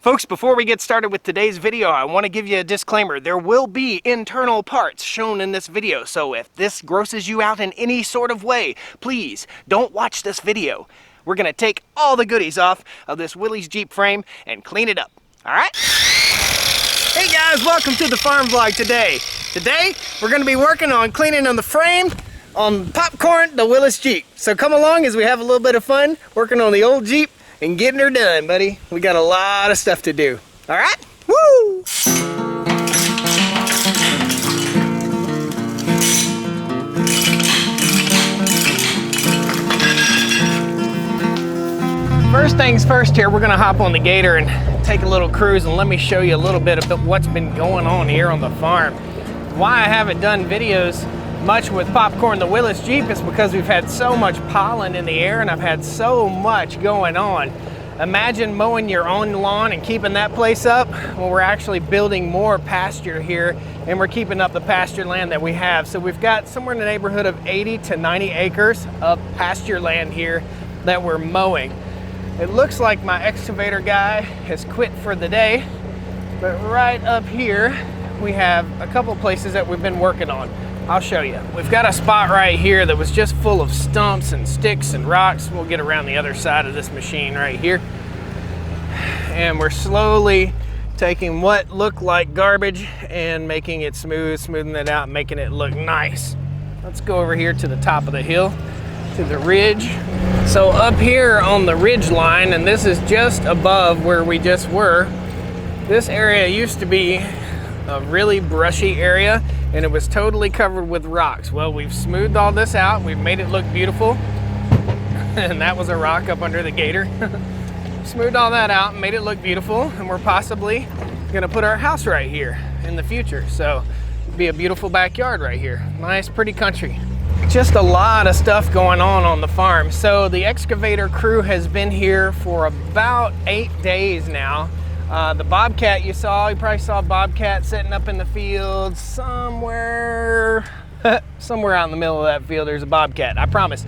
Folks, before we get started with today's video, I want to give you a disclaimer. There will be internal parts shown in this video, so if this grosses you out in any sort of way, please don't watch this video. We're going to take all the goodies off of this Willys Jeep frame and clean it up. All right? Hey guys, welcome to the farm vlog today. Today, we're going to be working on cleaning on the frame on Popcorn the Willys Jeep. So come along as we have a little bit of fun working on the old Jeep and getting her done, buddy. We got a lot of stuff to do. All right? Woo! First things first here, we're gonna hop on the gator and take a little cruise, and let me show you a little bit of what's been going on here on the farm. Why I haven't done videos much with Popcorn the Willys Jeep is because we've had so much pollen in the air and I've had so much going on. Imagine mowing your own lawn and keeping that place up. Well, we're actually building more pasture here and we're keeping up the pasture land that we have. So we've got somewhere in the neighborhood of 80 to 90 acres of pasture land here that we're mowing. It looks like my excavator guy has quit for the day, but right up here we have a couple places that we've been working on. I'll show you. We've got a spot right here that was just full of stumps and sticks and rocks. We'll get around the other side of this machine right here. And we're slowly taking what looked like garbage and making it smooth, smoothing it out, making it look nice. Let's go over here to the top of the hill, to the ridge. So up here on the ridge line, and this is just above where we just were, this area used to be a really brushy area and it was totally covered with rocks. Well, we've smoothed all this out, we've made it look beautiful. And that was a rock up under the gator. Smoothed all that out and made it look beautiful, and we're possibly gonna put our house right here in the future. So it'll be a beautiful backyard right here. Nice, pretty country. Just a lot of stuff going on the farm. So the excavator crew has been here for about 8 days now. The Bobcat you probably saw Bobcat sitting up in the field somewhere out in the middle of that field. There's a Bobcat, I promise.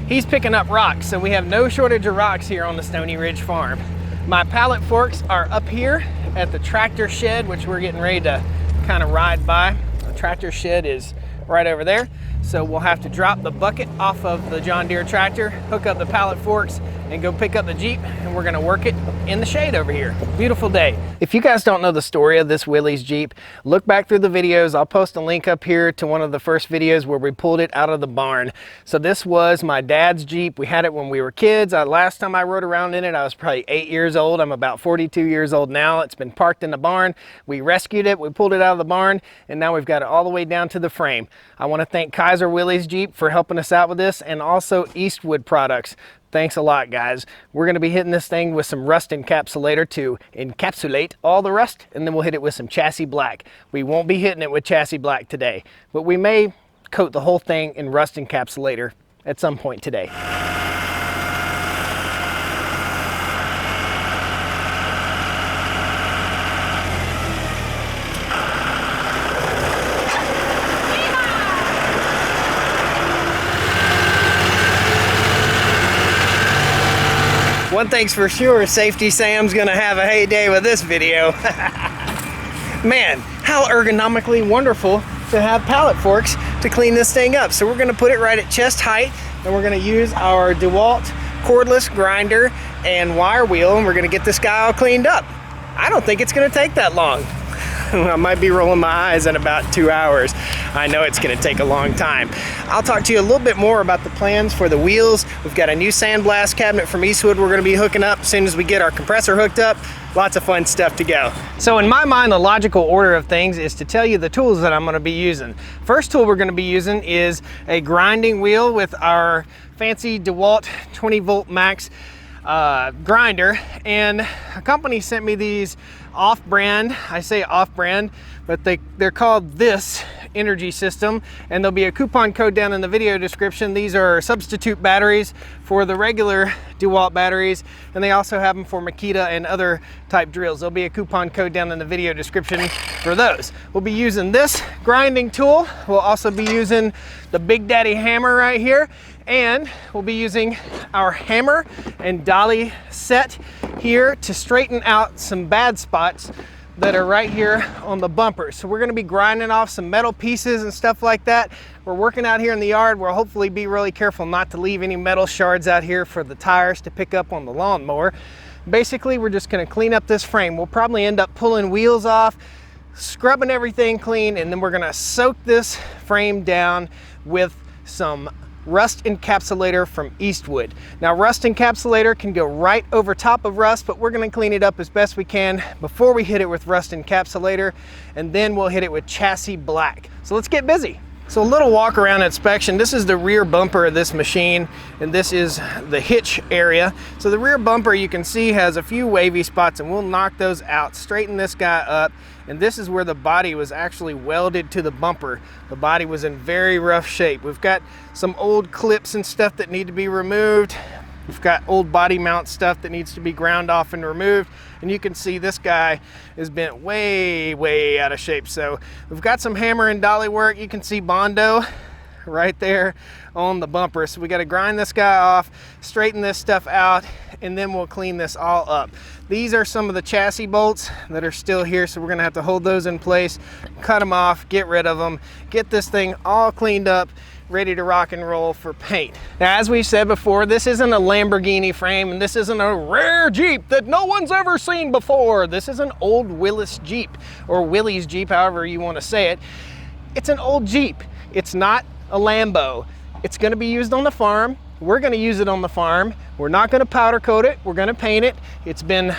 He's picking up rocks, so we have no shortage of rocks here on the Stoney Ridge farm. My pallet forks are up here at the tractor shed, which we're getting ready to kind of ride by. The tractor shed is right over there. So we'll have to drop the bucket off of the John Deere tractor, hook up the pallet forks, and go pick up the Jeep, and we're gonna work it in the shade over here. Beautiful day. If you guys don't know the story of this Willys Jeep, look back through the videos. I'll post a link up here to one of the first videos where we pulled it out of the barn. So this was my dad's Jeep. We had it when we were kids. Last time I rode around in it, I was probably 8 years old. I'm about 42 years old now. It's been parked in the barn. We rescued it, we pulled it out of the barn, and now we've got it all the way down to the frame. I wanna thank Willys Jeep for helping us out with this, and also Eastwood Products. Thanks a lot, guys. We're gonna be hitting this thing with some rust encapsulator to encapsulate all the rust, and then we'll hit it with some chassis black. We won't be hitting it with chassis black today, but we may coat the whole thing in rust encapsulator at some point today. One thing's for sure, Safety Sam's gonna have a heyday with this video. Man, how ergonomically wonderful to have pallet forks to clean this thing up. So we're gonna put it right at chest height, and we're gonna use our DeWalt cordless grinder and wire wheel, and we're gonna get this guy all cleaned up. I don't think it's gonna take that long. I might be rolling my eyes in about 2 hours. I know it's gonna take a long time. I'll talk to you a little bit more about the plans for the wheels. We've got a new sandblast cabinet from Eastwood we're gonna be hooking up as soon as we get our compressor hooked up. Lots of fun stuff to go. So in my mind, the logical order of things is to tell you the tools that I'm gonna be using. First tool we're gonna be using is a grinding wheel with our fancy DeWalt 20 volt max grinder, and a company sent me these off-brand, I say off-brand, but they're called This Energy System, and there'll be a coupon code down in the video description. These are substitute batteries for the regular DeWalt batteries, and they also have them for Makita and other type drills. There'll be a coupon code down in the video description for those. We'll be using this grinding tool. We'll also be using the Big Daddy hammer right here, and we'll be using our hammer and dolly set here to straighten out some bad spots that are right here on the bumper. So we're gonna be grinding off some metal pieces and stuff like that. We're working out here in the yard. We'll hopefully be really careful not to leave any metal shards out here for the tires to pick up on the lawnmower. Basically, we're just gonna clean up this frame. We'll probably end up pulling wheels off, scrubbing everything clean, and then we're gonna soak this frame down with some rust encapsulator from Eastwood. Now, rust encapsulator can go right over top of rust, but we're gonna clean it up as best we can before we hit it with rust encapsulator, and then we'll hit it with chassis black. So let's get busy. So a little walk around inspection. This is the rear bumper of this machine, and this is the hitch area. So the rear bumper, you can see, has a few wavy spots, and we'll knock those out, straighten this guy up, and this is where the body was actually welded to the bumper. The body was in very rough shape. We've got some old clips and stuff that need to be removed. We've got old body mount stuff that needs to be ground off and removed. And you can see this guy is bent way out of shape. So we've got some hammer and dolly work. You can see Bondo right there on the bumper. So we got to grind this guy off, straighten this stuff out, and then we'll clean this all up. These are some of the chassis bolts that are still here, so we're gonna have to hold those in place, cut them off, get rid of them, get this thing all cleaned up, ready to rock and roll for paint. Now, as we said before, this isn't a Lamborghini frame, and this isn't a rare Jeep that no one's ever seen before. This is an old Willys Jeep, or Willys Jeep, however you want to say it. It's an old Jeep. It's not a Lambo. It's gonna be used on the farm. We're gonna use it on the farm. We're not gonna powder coat it. We're gonna paint it. It's been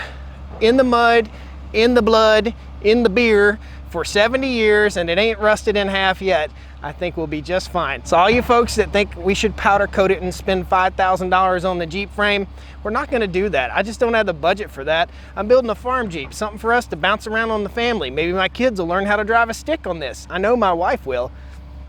in the mud, in the blood, in the beer for 70 years, and it ain't rusted in half yet. I think we'll be just fine. So all you folks that think we should powder coat it and spend $5,000 on the Jeep frame, we're not gonna do that. I just don't have the budget for that. I'm building a farm Jeep, something for us to bounce around on the family. Maybe my kids will learn how to drive a stick on this. I know my wife will.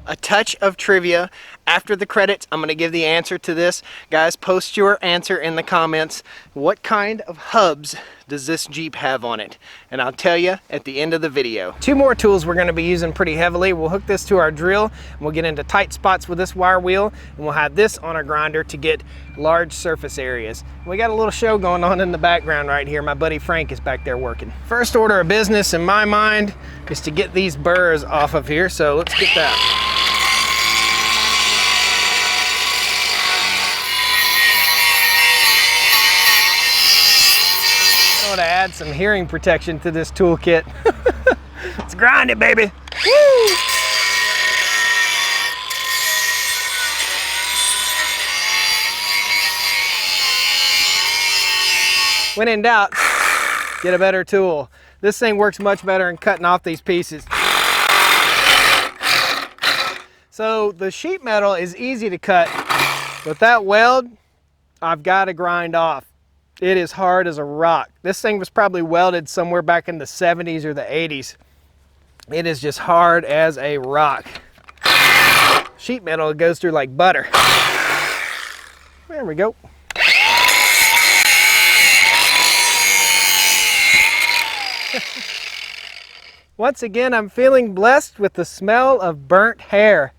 A touch of trivia. After the credits, I'm gonna give the answer to this. Guys, post your answer in the comments. What kind of hubs does this Jeep have on it? And I'll tell you at the end of the video. Two more tools we're gonna be using pretty heavily. We'll hook this to our drill, and we'll get into tight spots with this wire wheel, and we'll have this on our grinder to get large surface areas. We got a little show going on in the background right here. My buddy Frank is back there working. First order of business in my mind is to get these burrs off of here, so let's get that. To add some hearing protection to this toolkit. Let's grind it, baby. Woo! When in doubt, get a better tool. This thing works much better in cutting off these pieces. So the sheet metal is easy to cut, but that weld, I've got to grind off. It is hard as a rock. This thing was probably welded somewhere back in the 70s or the 80s. It is just hard as a rock. Sheet metal goes through like butter. There we go. Once again, I'm feeling blessed with the smell of burnt hair.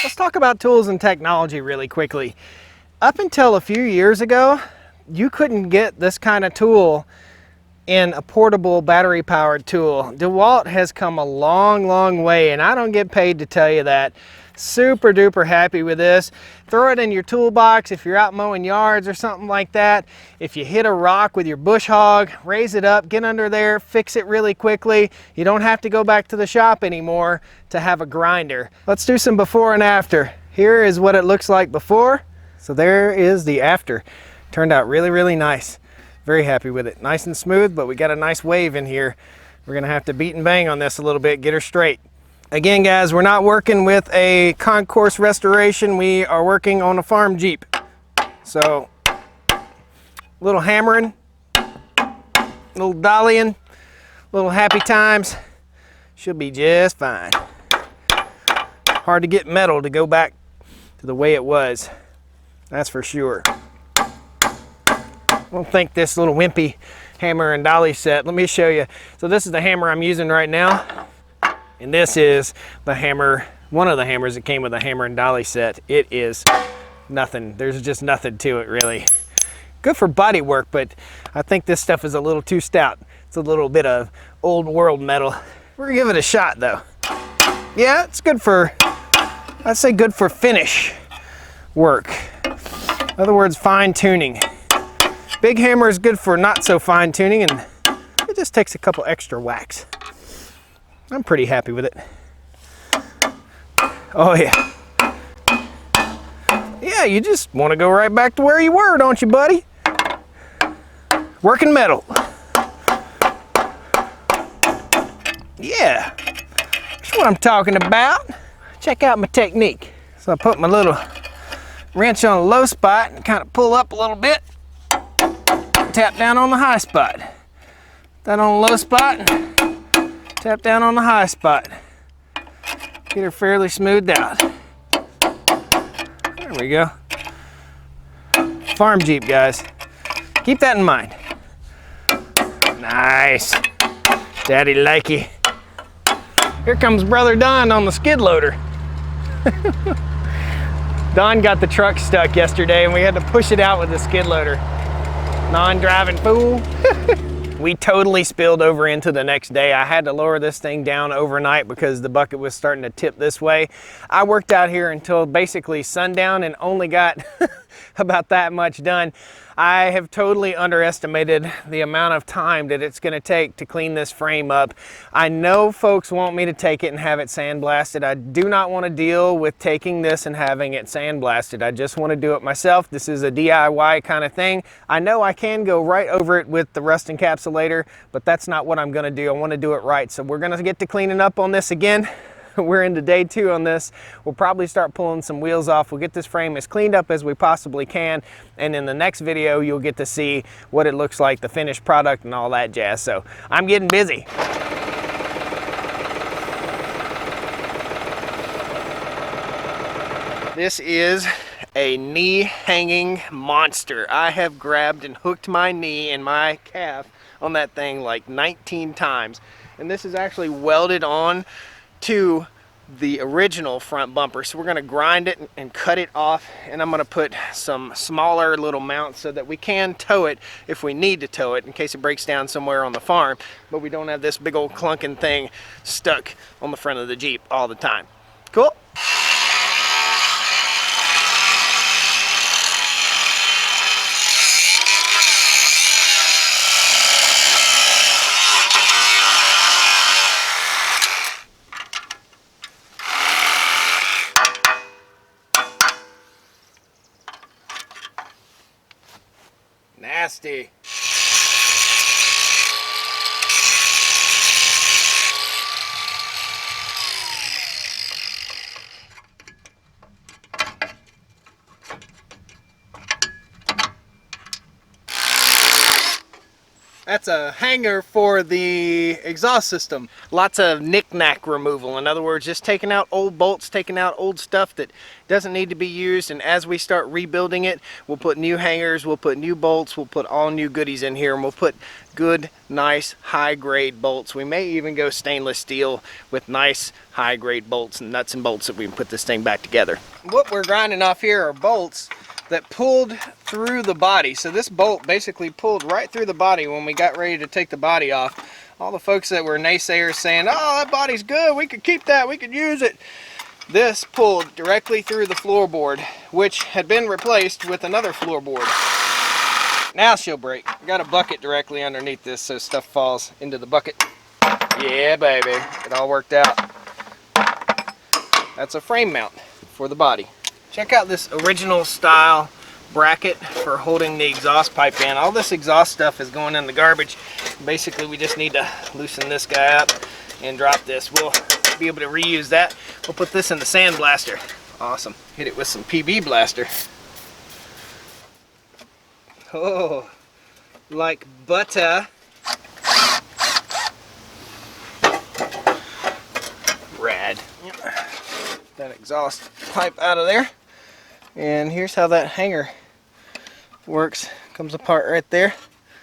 Let's talk about tools and technology really quickly. Up until a few years ago, you couldn't get this kind of tool in a portable battery powered tool. DeWalt has come a long way, and I don't get paid to tell you that. Super duper happy with this. Throw it in your toolbox if you're out mowing yards or something like that. If you hit a rock with your bush hog, raise it up, get under there, fix it really quickly. You don't have to go back to the shop anymore to have a grinder. Let's do some before and after. Here is what it looks like before. So there is the after. Turned out really nice. Very happy with it. Nice and smooth, but we got a nice wave in here. We're gonna have to beat and bang on this a little bit, get her straight. Again, guys, we're not working with a concourse restoration. We are working on a farm Jeep. So, a little hammering, a little dollying, a little happy times. She'll be just fine. Hard to get metal to go back to the way it was. That's for sure. I don't think this little wimpy hammer and dolly set. Let me show you. So this is the hammer I'm using right now. And this is the hammer, one of the hammers that came with a hammer and dolly set. It is nothing. There's just nothing to it really. Good for body work, but I think this stuff is a little too stout. It's a little bit of old world metal. We're gonna give it a shot though. Yeah, it's good for, I'd say good for finish work. In other words, fine tuning. Big hammer is good for not so fine tuning, and it just takes a couple extra whacks. I'm pretty happy with it. Oh yeah. Yeah, you just want to go right back to where you were, don't you, buddy? Working metal. Yeah, that's what I'm talking about. Check out my technique. So I put my little wrench on a low spot and kind of pull up a little bit. Tap down on the high spot. That on the low spot, tap down on the high spot. Get her fairly smoothed out. There we go. Farm Jeep, guys. Keep that in mind. Nice. Daddy likey. Here comes brother Don on the skid loader. Don got the truck stuck yesterday and we had to push it out with the skid loader. Non-driving fool. We totally spilled over into the next day. I had to lower this thing down overnight because the bucket was starting to tip this way. I worked out here until basically sundown and only got about that much done. I have totally underestimated the amount of time that it's gonna take to clean this frame up. I know folks want me to take it and have it sandblasted. I do not want to deal with taking this and having it sandblasted. I just want to do it myself. This is a DIY kind of thing. I know I can go right over it with the rust encapsulator, but that's not what I'm gonna do. I want to do it right. So we're gonna get to cleaning up on this again. We're into day 2 on this. We'll probably start pulling some wheels off. We'll get this frame as cleaned up as we possibly can. And in the next video, you'll get to see what it looks like, the finished product and all that jazz. So I'm getting busy. This is a knee hanging monster. I have grabbed and hooked my knee and my calf on that thing like 19 times. And this is actually welded on to the original front bumper. So we're going to grind it and cut it off, and I'm going to put some smaller little mounts so that we can tow it if we need to tow it in case it breaks down somewhere on the farm, but we don't have this big old clunking thing stuck on the front of the Jeep all the time. Cool. Nasty. That's a hanger for the exhaust system. Lots of knick-knack removal. In other words, just taking out old bolts, taking out old stuff that doesn't need to be used. And as we start rebuilding it, we'll put new hangers, we'll put new bolts, we'll put all new goodies in here, and we'll put good, nice, high-grade bolts. We may even go stainless steel with nice, high-grade bolts and nuts and bolts that we can put this thing back together. What we're grinding off here are bolts that pulled through the body. So this bolt basically pulled right through the body when we got ready to take the body off. All the folks that were naysayers saying, oh, that body's good, we could keep that, we could use it. This pulled directly through the floorboard, which had been replaced with another floorboard. Now she'll break. I got a bucket directly underneath this so stuff falls into the bucket. Yeah, baby, it all worked out. That's a frame mount for the body. Check out this original style bracket for holding the exhaust pipe in. All this exhaust stuff is going in the garbage. Basically, we just need to loosen this guy up and drop this. We'll be able to reuse that. We'll put this in the sand blaster. Awesome. Hit it with some PB blaster. Oh, like butter. Rad. That exhaust pipe out of there. And here's how that hanger works. Comes apart right there.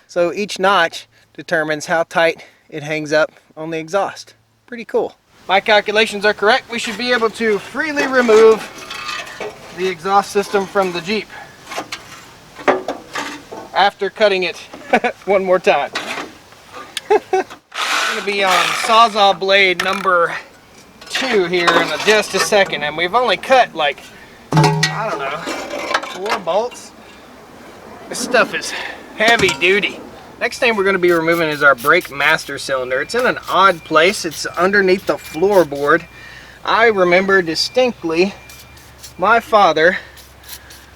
So each notch determines how tight it hangs up on the exhaust. Pretty cool. My calculations are correct. We should be able to freely remove the exhaust system from the Jeep after cutting it one more time. I'm going to be on Sawzall blade number 2 here in just a second, and we've only cut like, I don't know, 4 bolts. This stuff is heavy duty. Next thing we're going to be removing is our brake master cylinder. It's in an odd place. It's underneath the floorboard. I remember distinctly my father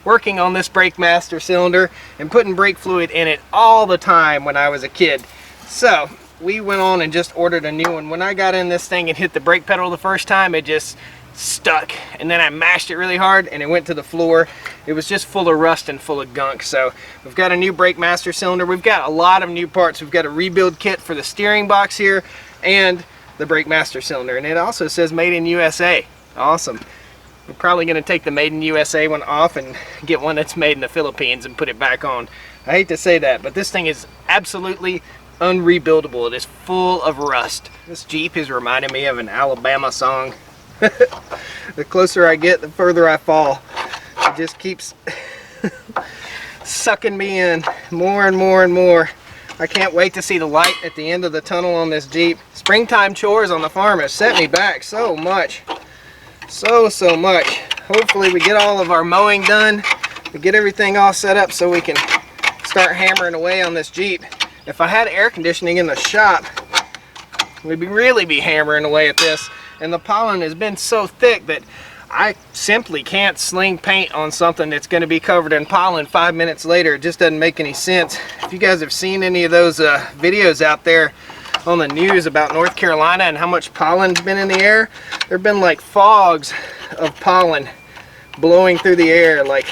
working on this brake master cylinder and putting brake fluid in it all the time when I was a kid. So we went on and just ordered a new one. When I got in this thing and hit the brake pedal the first time, it just stuck, and then I mashed it really hard and it went to the floor. It was just full of rust and full of gunk. So we've got a new brake master cylinder. We've got a lot of new parts. We've got a rebuild kit for the steering box here and the brake master cylinder, and it also says made in USA. Awesome. We're probably going to take the made in USA one off and get one that's made in the Philippines and put it back on. I hate to say that, but this thing is absolutely unrebuildable. It is full of rust. This Jeep is reminding me of an Alabama song. The closer I get, the further I fall. It just keeps sucking me in more and more and more. I can't wait to see the light at the end of the tunnel on this Jeep. Springtime chores on the farm have set me back so much. So much. Hopefully we get all of our mowing done. We get everything all set up so we can start hammering away on this Jeep. If I had air conditioning in the shop, we'd really be hammering away at this. And the pollen has been so thick that I simply can't sling paint on something that's going to be covered in pollen 5 minutes later. It just doesn't make any sense. If you guys have seen any of those videos out there on the news about North Carolina and how much pollen's been in the air, there have been like fogs of pollen blowing through the air. Like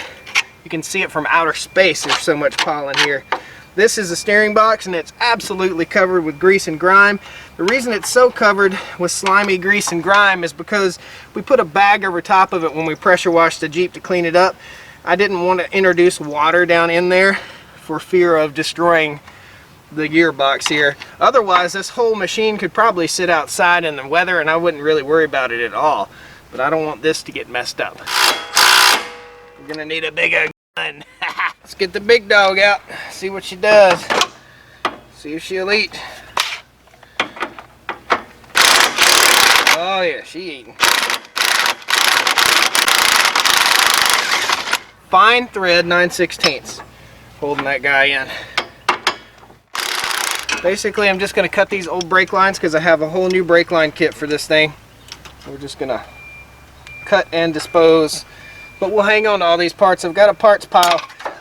you can see it from outer space. There's so much pollen here. This is a steering box, and it's absolutely covered with grease and grime. The reason it's so covered with slimy grease and grime is because we put a bag over top of it when we pressure washed the Jeep to clean it up. I didn't want to introduce water down in there for fear of destroying the gearbox here. Otherwise, this whole machine could probably sit outside in the weather and I wouldn't really worry about it at all. But I don't want this to get messed up. We're gonna need a bigger gun. Let's get the big dog out, see what she does. See if she'll eat. Oh yeah, she eating. Fine thread 9/16, holding that guy in. Basically, I'm just going to cut these old brake lines because I have a whole new brake line kit for this thing. We're just going to cut and dispose, but we'll hang on to all these parts. I've got a parts pile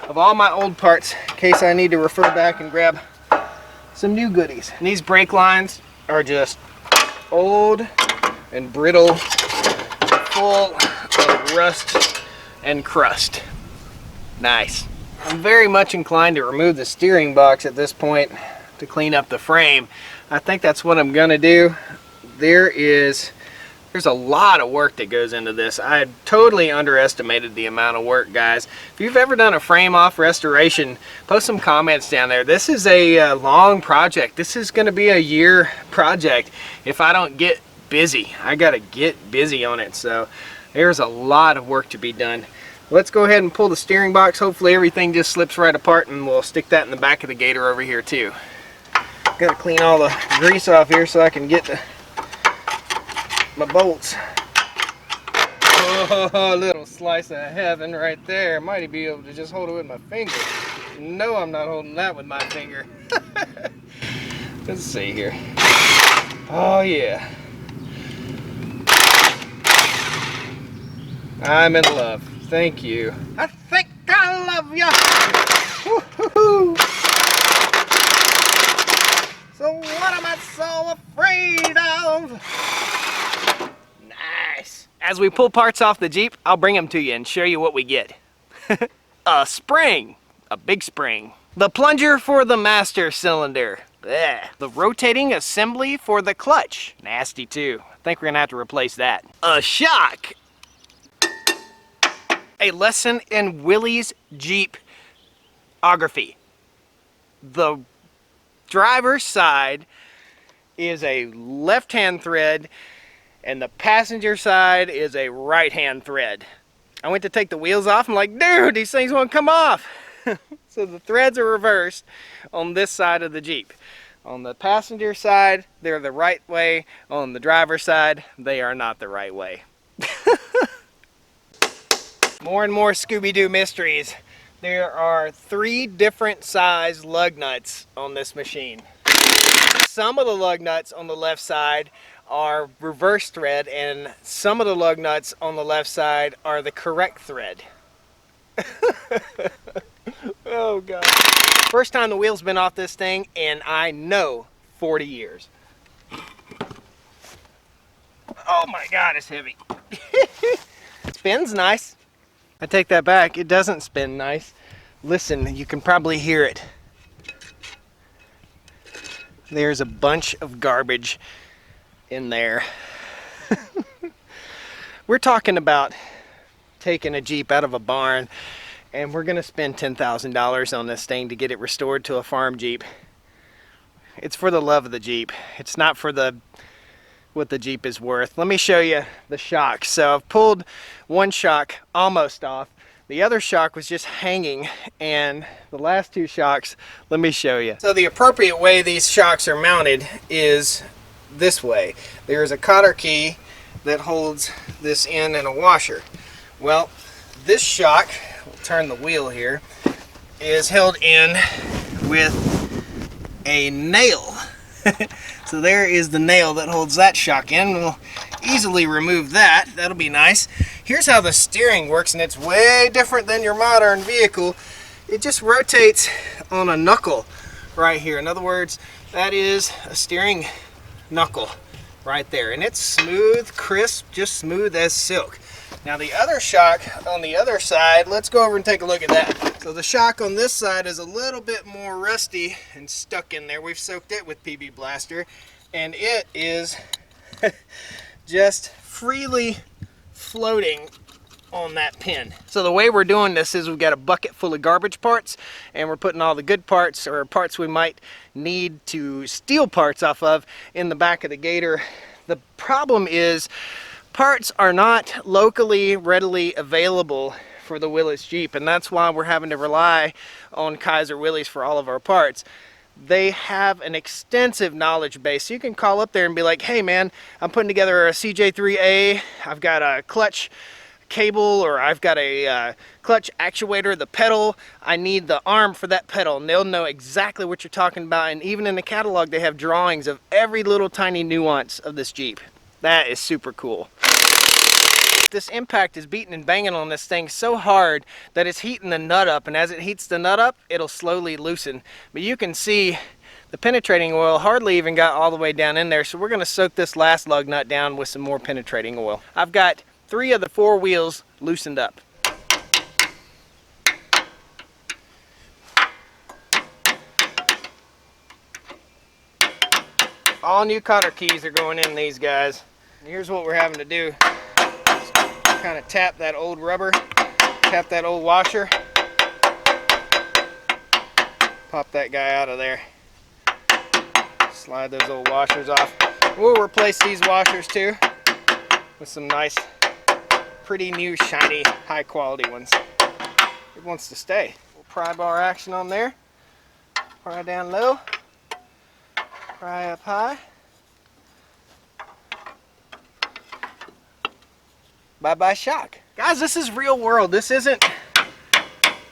of all my old parts in case I need to refer back and grab some new goodies. And these brake lines are just old and brittle, full of rust and crust. Nice. I'm very much inclined to remove the steering box at this point to clean up the frame. I think that's what I'm gonna do. There's a lot of work that goes into this. I totally underestimated the amount of work, guys. If you've ever done a frame off restoration, post some comments down there. This is a long project. This is going to be a year project if I don't get busy. I got to get busy on it. So there's a lot of work to be done. Let's go ahead and pull the steering box. Hopefully everything just slips right apart, and we'll stick that in the back of the Gator over here too. Got to clean all the grease off here so I can get my bolts. Oh, little slice of heaven right there. Might be able to just hold it with my finger. No, I'm not holding that with my finger. Let's see here. Oh yeah. I'm in love. Thank you. I think I love ya. Woo-hoo-hoo. So what am I so afraid of? Nice. As we pull parts off the Jeep, I'll bring them to you and show you what we get. A spring. A big spring. The plunger for the master cylinder. Blech. The rotating assembly for the clutch. Nasty too. I think we're gonna have to replace that. A shock. A lesson in Willys Jeep ography. The driver's side is a left-hand thread and the passenger side is a right-hand thread. I went to take the wheels off. I'm like, dude, these things won't come off. So the threads are reversed on this side of the Jeep. On the passenger side, they're the right way. On the driver's side, they are not the right way. More and more Scooby-Doo mysteries. There are 3 different size lug nuts on this machine. Some of the lug nuts on the left side are reverse thread, and some of the lug nuts on the left side are the correct thread. Oh God. First time the wheel's been off this thing, and I know 40 years. Oh my God, it's heavy. It spins nice. I take that back, it doesn't spin nice. Listen, you can probably hear it. There's a bunch of garbage in there. We're talking about taking a Jeep out of a barn, and we're gonna spend $10,000 on this thing to get it restored to a farm Jeep. It's for the love of the Jeep. It's not for what the Jeep is worth. Let me show you the shocks. So I've pulled one shock almost off. The other shock was just hanging, and the last 2 shocks, let me show you. So the appropriate way these shocks are mounted is this way. There's a cotter key that holds this in and a washer. Well, this shock, we'll turn the wheel here, is held in with a nail. So there is the nail that holds that shock in. We'll easily remove that. That'll be nice. Here's how the steering works, and it's way different than your modern vehicle. It just rotates on a knuckle right here. In other words, that is a steering knuckle right there, and it's smooth, crisp, just smooth as silk. Now the other shock on the other side, let's go over and take a look at that. So the shock on this side is a little bit more rusty and stuck in there. We've soaked it with PB Blaster, and it is just freely floating on that pin. So the way we're doing this is we've got a bucket full of garbage parts, and we're putting all the good parts, or parts we might need to steal parts off of, in the back of the Gator. The problem is parts are not locally readily available for the Willys Jeep, and that's why we're having to rely on Kaiser Willys for all of our parts. They have an extensive knowledge base. You can call up there and be like, hey man, I'm putting together a CJ3A, I've got a clutch cable, or I've got a clutch actuator, the pedal, I need the arm for that pedal, and they'll know exactly what you're talking about. And even in the catalog they have drawings of every little tiny nuance of this Jeep. That is super cool. This impact is beating and banging on this thing so hard that it's heating the nut up, and as it heats the nut up, it'll slowly loosen. But you can see the penetrating oil hardly even got all the way down in there, so we're going to soak this last lug nut down with some more penetrating oil. I've got 3 of the 4 wheels loosened up. All new cotter keys are going in these guys. And here's what we're having to do. Kind of tap that old rubber, tap that old washer, pop that guy out of there, slide those old washers off. We'll replace these washers too with some nice, pretty new, shiny, high quality ones. It wants to stay. We'll pry bar action on there, pry down low, pry up high. Bye-bye shock. Guys, this is real world. This isn't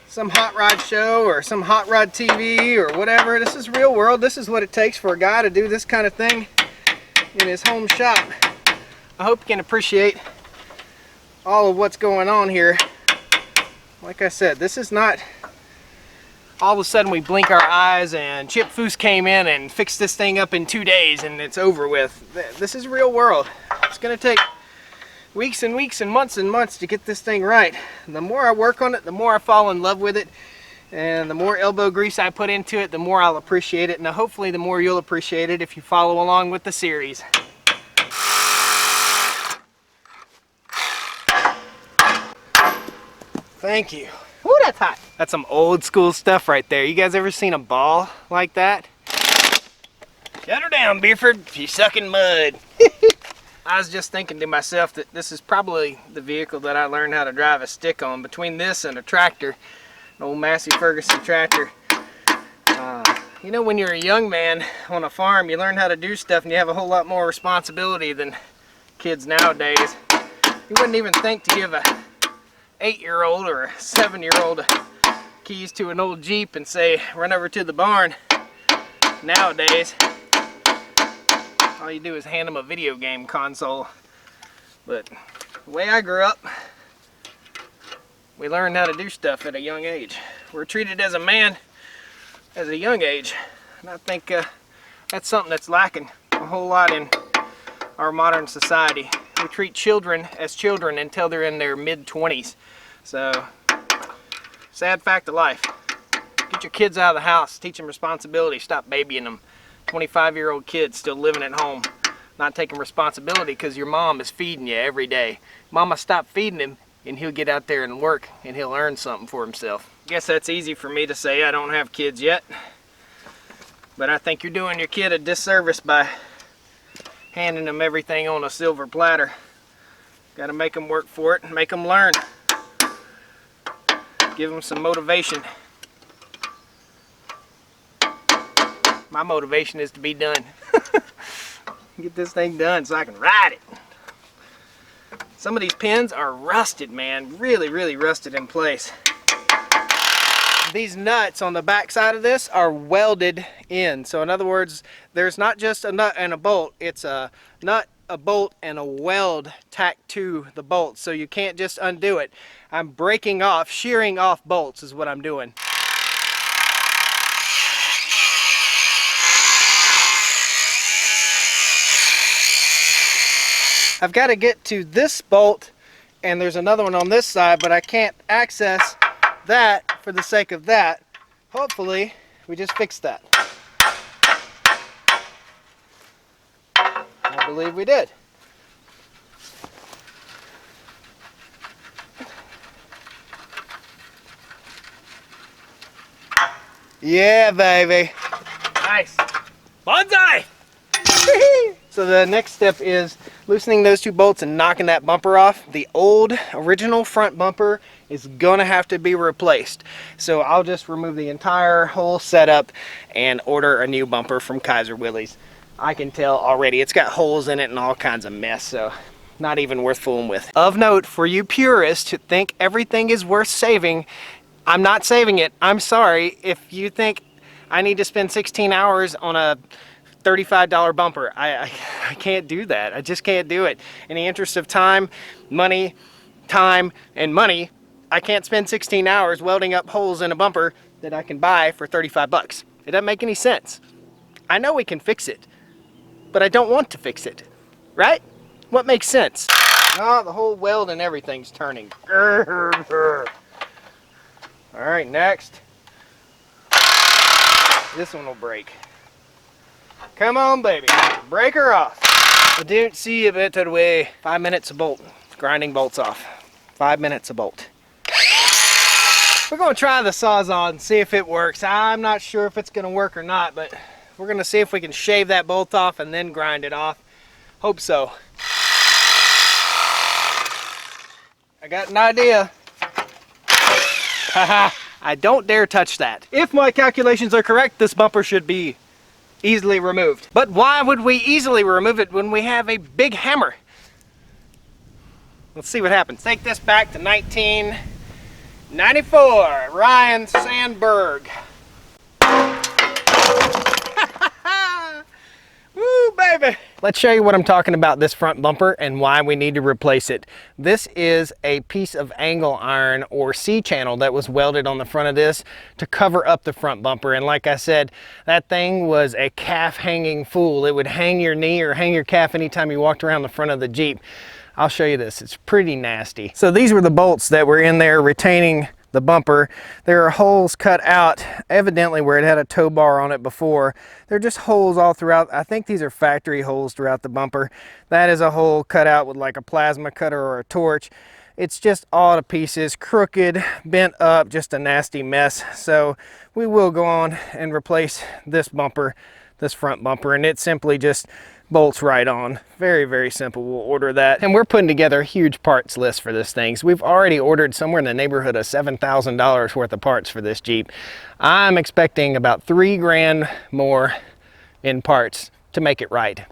some hot rod show or some hot rod TV or whatever. This is real world. This is what it takes for a guy to do this kind of thing in his home shop. I hope you can appreciate all of what's going on here. Like I said, this is not all of a sudden we blink our eyes and Chip Foose came in and fixed this thing up in 2 days and it's over with. This is real world. It's going to take weeks and weeks and months to get this thing right. And the more I work on it, the more I fall in love with it, and the more elbow grease I put into it, the more I'll appreciate it. Now hopefully the more you'll appreciate it if you follow along with the series. Thank you. Ooh, that's hot. That's some old school stuff right there. You guys ever seen a ball like that? Shut her down, Beerford. She's sucking mud. I was just thinking to myself that this is probably the vehicle that I learned how to drive a stick on. Between this and a tractor, an old Massey Ferguson tractor. You know, when you're a young man on a farm, you learn how to do stuff and you have a whole lot more responsibility than kids nowadays. You wouldn't even think to give a 8-year-old or a 7-year-old keys to an old Jeep and say, run over to the barn. Nowadays, all you do is hand them a video game console. But the way I grew up, we learned how to do stuff at a young age. We're treated as a man at a young age, and I think that's something that's lacking a whole lot in our modern society. We treat children as children until they're in their mid-20s. So, sad fact of life. Get your kids out of the house, teach them responsibility, stop babying them. 25-year-old kids still living at home, not taking responsibility because your mom is feeding you every day. Mama, stop feeding him, and he'll get out there and work, and he'll earn something for himself. I guess that's easy for me to say. I don't have kids yet, but I think you're doing your kid a disservice by handing them everything on a silver platter. Got to make them work for it and make them learn. Give them some motivation. My motivation is to be done. Get this thing done so I can ride it. Some of these pins are rusted, man. Really, really rusted in place. These nuts on the back side of this are welded in. So in other words, there's not just a nut and a bolt. It's a nut, a bolt, and a weld tacked to the bolt. So you can't just undo it. I'm breaking off, shearing off bolts is what I'm doing. I've got to get to this bolt, and there's another one on this side, but I can't access that for the sake of that. Hopefully, we just fixed that. I believe we did. Yeah, baby. Nice. Bonsai! So the next step is loosening those two bolts and knocking that bumper off. The old original front bumper is gonna have to be replaced. So I'll just remove the entire whole setup and order a new bumper from Kaiser Willys. I can tell already it's got holes in it and all kinds of mess, so not even worth fooling with. Of note, for you purists who think everything is worth saving, I'm not saving it. I'm sorry. If you think I need to spend 16 hours on a $35 bumper, I can't do that. I just can't do it. In the interest of time, money, and money, I can't spend 16 hours welding up holes in a bumper that I can buy for 35 bucks. It doesn't make any sense. I know we can fix it, but I don't want to fix it, right? What makes sense? Oh, the whole weld and everything's turning. All right, next. This one will break. Come on, baby. Break her off. I don't see a better way. 5 minutes a bolt. Grinding bolts off. 5 minutes a bolt. We're going to try the Sawzall and see if it works. I'm not sure if it's going to work or not, but we're going to see if we can shave that bolt off and then grind it off. Hope so. I got an idea. Haha. I don't dare touch that. If my calculations are correct, this bumper should be easily removed. But why would we easily remove it when we have a big hammer? Let's see what happens. Take this back to 1994, Ryan Sandberg. Woo, baby. Let's show you what I'm talking about, this front bumper, and why we need to replace it. This is a piece of angle iron or C-channel that was welded on the front of this to cover up the front bumper. And like I said, that thing was a calf hanging fool. It would hang your knee or hang your calf anytime you walked around the front of the Jeep. I'll show you this. It's pretty nasty. So these were the bolts that were in there retaining the bumper. There are holes cut out evidently where it had a tow bar on it before. They're just holes all throughout. I think these are factory holes throughout the bumper. That is a hole cut out with like a plasma cutter or a torch. It's just all to pieces, crooked, bent up, just a nasty mess. So we will go on and replace this bumper this front bumper, and it simply just bolts right on. Very, very simple. We'll order that. And we're putting together a huge parts list for this thing. So we've already ordered somewhere in the neighborhood of $7,000 worth of parts for this Jeep. I'm expecting about 3 grand more in parts to make it right.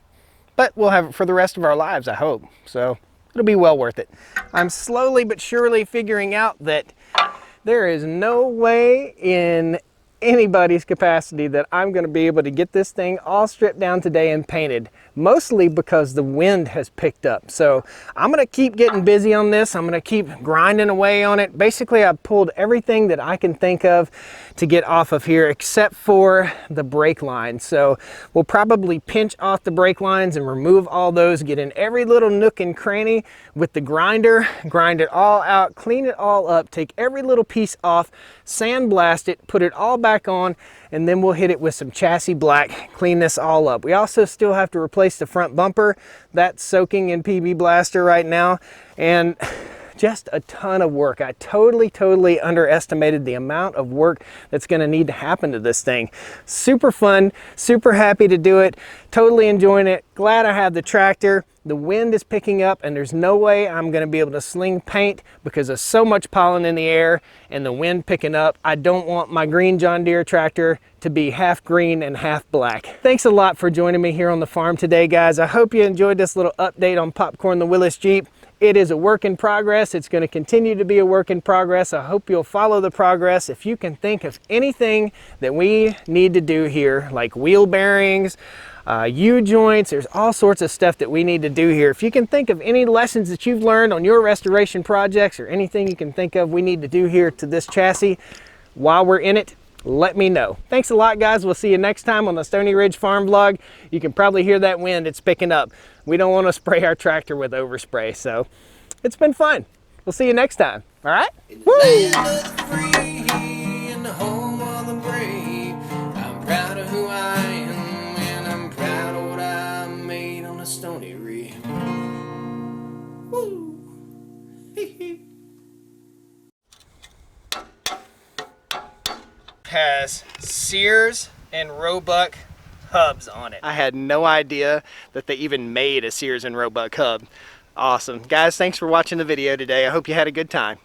But we'll have it for the rest of our lives, I hope. So it'll be well worth it. I'm slowly but surely figuring out that there is no way in anybody's capacity that I'm going to be able to get this thing all stripped down today and painted, mostly because the wind has picked up. So I'm going to keep getting busy on this. I'm going to keep grinding away on it. Basically, I've pulled everything that I can think of to get off of here except for the brake lines. So we'll probably pinch off the brake lines and remove all those, get in every little nook and cranny with the grinder, grind it all out, clean it all up, take every little piece off, sandblast it, put it all back on, and then we'll hit it with some chassis black, clean this all up. We also still have to replace the front bumper. That's soaking in PB Blaster right now, and just a ton of work. I totally underestimated the amount of work that's going to need to happen to this thing. Super fun, super happy to do it, totally enjoying it. Glad I have the tractor. The wind is picking up and there's no way I'm going to be able to sling paint because of so much pollen in the air and the wind picking up. I don't want my green John Deere tractor to be half green and half black. Thanks a lot for joining me here on the farm today, guys. I hope you enjoyed this little update on Popcorn the Willys Jeep. It is a work in progress. It's going to continue to be a work in progress. I hope you'll follow the progress. If you can think of anything that we need to do here, like wheel bearings, U-joints, there's all sorts of stuff that we need to do here. If you can think of any lessons that you've learned on your restoration projects or anything you can think of we need to do here to this chassis while we're in it, let me know. Thanks a lot, guys. We'll see you next time on the Stoney Ridge Farm Vlog. You can probably hear that wind. It's picking up. We don't want to spray our tractor with overspray, so it's been fun. We'll see you next time. All right? Woo! I'm proud of who I am, and I'm proud of what I made on a Stoney Ridge. Woo! Has Sears and Roebuck hubs on it. I had no idea that they even made a Sears and Roebuck hub. Awesome. Guys, thanks for watching the video today. I hope you had a good time.